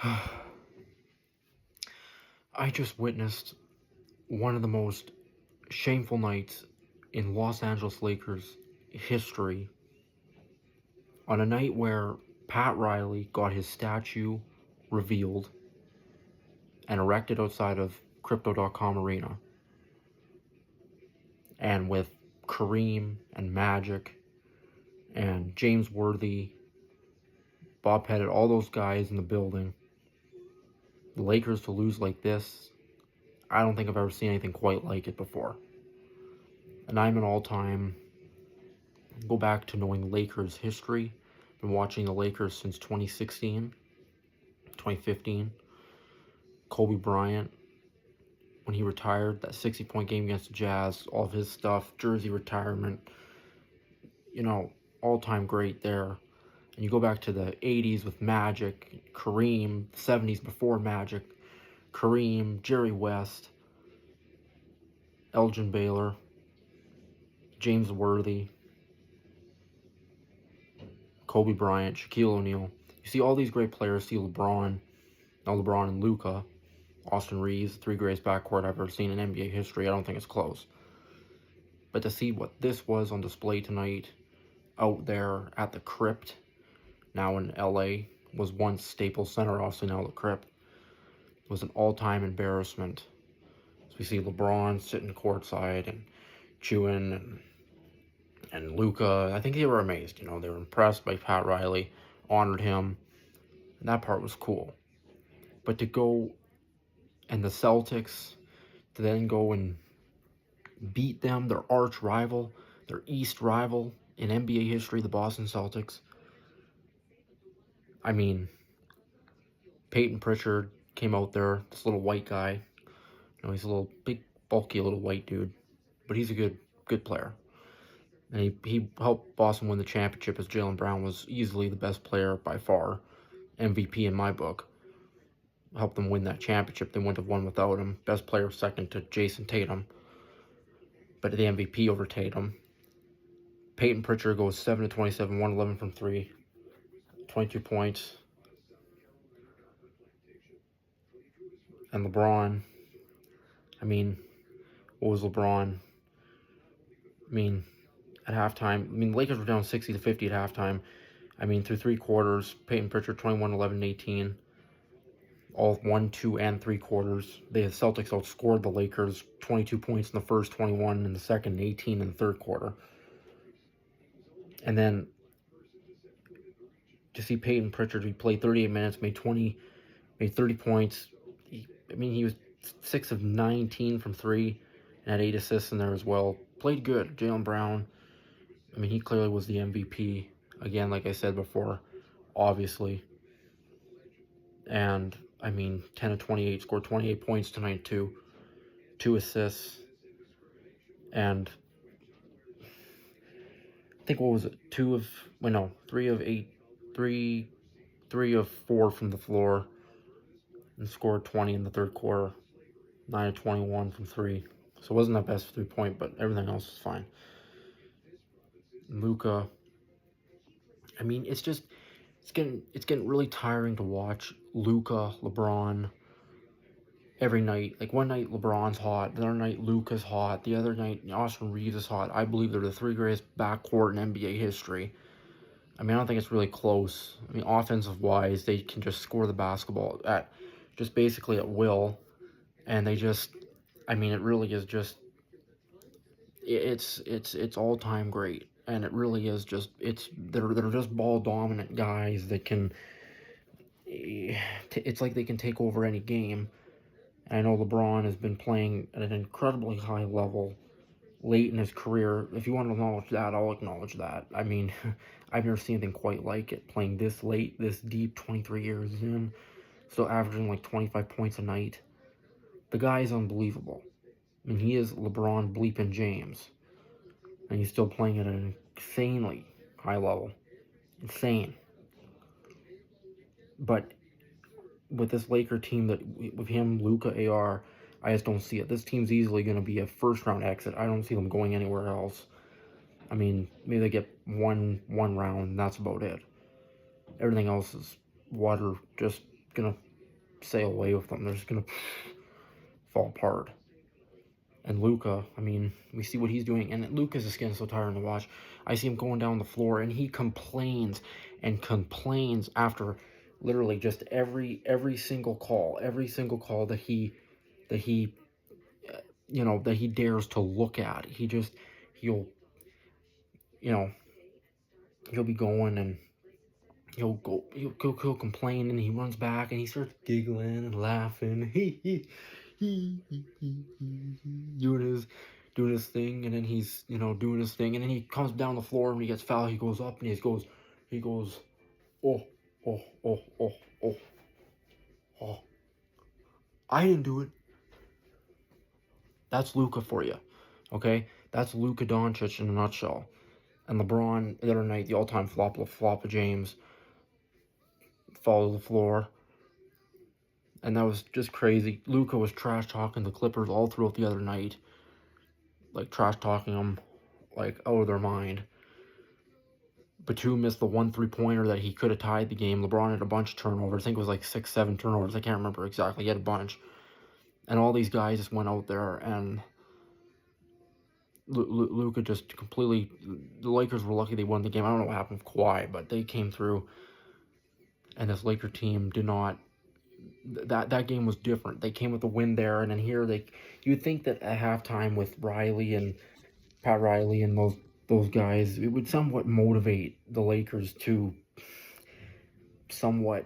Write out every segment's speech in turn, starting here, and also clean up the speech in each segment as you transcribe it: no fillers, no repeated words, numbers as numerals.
I just witnessed one of the most shameful nights in Los Angeles Lakers history on a night where Pat Riley got his statue revealed and erected outside of Crypto.com Arena. And with Kareem and Magic and James Worthy, Bob Pettit, all those guys in the building, the Lakers to lose like this, I don't think I've ever seen anything quite like it before. And I'm an all-time, go back to knowing Lakers history. Been watching the Lakers since 2016, 2015. Kobe Bryant, when he retired, that 60-point game against the Jazz, all of his stuff, jersey retirement, all-time great there. And you go back to the 80s with Magic, Kareem, 70s before Magic, Kareem, Jerry West, Elgin Baylor, James Worthy, Kobe Bryant, Shaquille O'Neal. You see all these great players, see LeBron, now LeBron and Luka, Austin Reeves, three greatest backcourt I've ever seen in NBA history. I don't think it's close. But to see what this was on display tonight out there at the Crypt, now in LA, was once Staples Center, obviously now the Crypt, was an all-time embarrassment. So we see LeBron sitting courtside and chewing and Luka. I think they were amazed. They were impressed by Pat Riley, honored him, and that part was cool. But to go and the Celtics to then go and beat them, their arch rival, their East rival in NBA history, the Boston Celtics. I mean, Peyton Pritchard came out there, this little white guy. He's a little big, bulky little white dude, but he's a good player. And he helped Boston win the championship, as Jaylen Brown was easily the best player by far, MVP in my book. Helped them win that championship. They wouldn't have won without him. Best player second to Jason Tatum, but the MVP over Tatum. Peyton Pritchard goes 7 of 27, 111 from 3, 22 points. And LeBron, what was LeBron? At halftime, the Lakers were down 60-50 at halftime. Through three quarters, Peyton Pritchard 21, 11, 18. All 1, 2, and 3 quarters. The Celtics outscored the Lakers 22 points in the first, 21 in the second, 18 in the third quarter. And then to see Peyton Pritchard, he played 38 minutes, made 30 points. He was 6 of 19 from 3 and had 8 assists in there as well. Played good. Jaylen Brown, he clearly was the MVP. Again, like I said before, obviously. And, 10 of 28, scored 28 points tonight too. 2 assists. And I think, what was it? 3 of 4 from the floor. And scored 20 in the third quarter. 9 of 21 from 3. So it wasn't that best 3-point, but everything else was fine. Luka. It's getting really tiring to watch Luka, LeBron every night. Like, one night LeBron's hot, the other night Luka's hot, the other night Austin Reeves is hot. I believe they're the 3 greatest backcourt in NBA history. I don't think it's really close. Offensive-wise, they can just score the basketball at just basically at will, and they just, it really is just, it's all-time great, and it really is just, they're just ball-dominant guys that can, it's like they can take over any game. And I know LeBron has been playing at an incredibly high level late in his career. If you want to acknowledge that, I'll acknowledge that. I've never seen anything quite like it, playing this late, this deep, 23 years in, still averaging like 25 points a night. The guy is unbelievable. He is LeBron bleeping James, and he's still playing at an insanely high level. Insane. But with this Laker team, that with him, Luka, AR, I just don't see it. This team's easily going to be a first-round exit. I don't see them going anywhere else. Maybe they get one round, and that's about it. Everything else is water, just going to sail away with them. They're just gonna fall apart. And Luka, I mean, we see what he's doing, and Luka's just getting so tiring to watch. I see him going down the floor, and he complains and complains after literally just every single call, that he that he dares to look at. He'll you know he'll be going and he'll complain, and he runs back and he starts giggling and laughing, doing his thing, and then he's doing his thing, and then he comes down the floor and he gets fouled. He goes up and he goes, oh, oh, oh, oh, oh, oh, I didn't do it. That's Luka for you, okay? That's Luka Doncic in a nutshell. And LeBron, the other night, the all-time flop of James, fall to the floor. And that was just crazy. Luka was trash-talking the Clippers all throughout the other night. Like, trash-talking them, like, out of their mind. Batum missed the 1 3-pointer that he could have tied the game. LeBron had a bunch of turnovers. I think it was like 6, 7 turnovers. I can't remember exactly. He had a bunch. And all these guys just went out there, and Luka just completely... The Lakers were lucky they won the game. I don't know what happened with Kawhi, but they came through. And this Laker team did not... That game was different. They came with a win there, and then here you'd think that at halftime with Riley and Pat Riley and those guys, it would somewhat motivate the Lakers to somewhat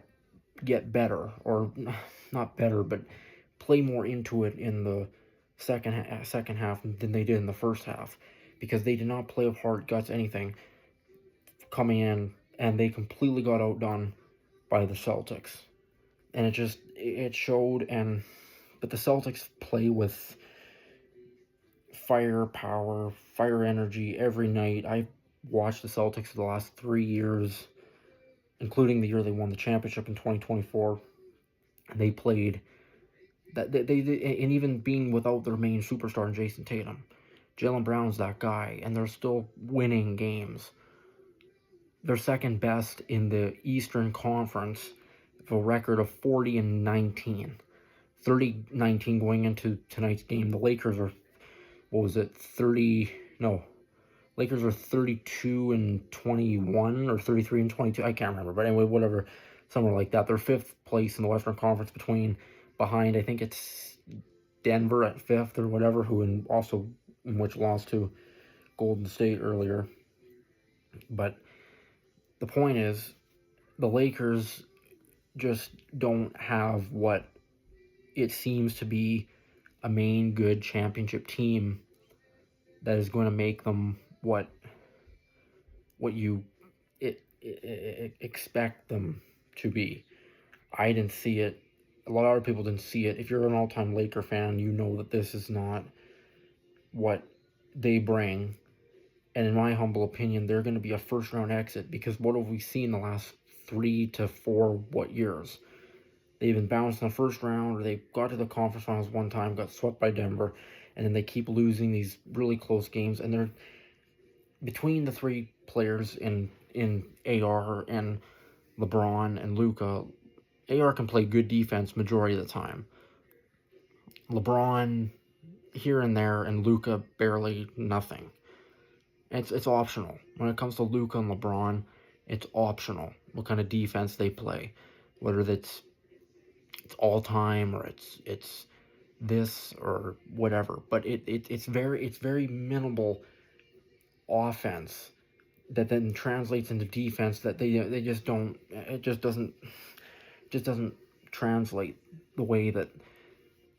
get better, or not better, but play more into it in the second half than they did in the first half, because they did not play with heart, guts, anything coming in, and they completely got outdone by the Celtics. And it showed, but the Celtics play with firepower, fire energy every night. I've watched the Celtics for the last 3 years, including the year they won the championship in 2024. They played that and even being without their main superstar, Jason Tatum. Jaylen Brown's that guy, and they're still winning games. They're second best in the Eastern Conference, with a record of 40-19. 30-19 going into tonight's game. The Lakers are, Lakers are 32-21 or 33-22. I can't remember, but anyway, whatever, somewhere like that. They're fifth place in the Western Conference, behind, I think it's Denver at fifth or whatever, which lost to Golden State earlier. But the point is, the Lakers just don't have what it seems to be a main good championship team that is going to make them what you expect them to be. I didn't see it. A lot of other people didn't see it. If you're an all-time Laker fan, you know that this is not what they bring. And in my humble opinion, they're going to be a first-round exit, because what have we seen the last 3 to 4 years? They've been bounced in the first round, or they got to the conference finals one time, got swept by Denver, and then they keep losing these really close games. And they're between the three players in AR and LeBron and Luka. AR can play good defense majority of the time. LeBron here and there, and Luka barely nothing. It's optional. When it comes to Luka and LeBron, it's optional what kind of defense they play, whether it's all time or it's this or whatever. But it's very minimal offense that then translates into defense that they just don't. It just doesn't translate the way that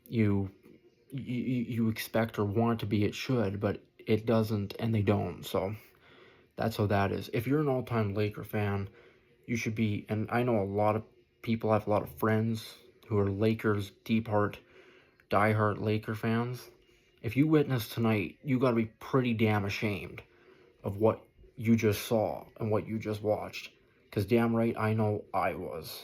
you expect or want it to be. It should, but it doesn't, and they don't. So that's how that is. If you're an all-time Laker fan, you should be, and I know a lot of people, I have a lot of friends who are Lakers diehard Laker fans. If you witnessed tonight, you got to be pretty damn ashamed of what you just saw and what you just watched, because damn right I know I was.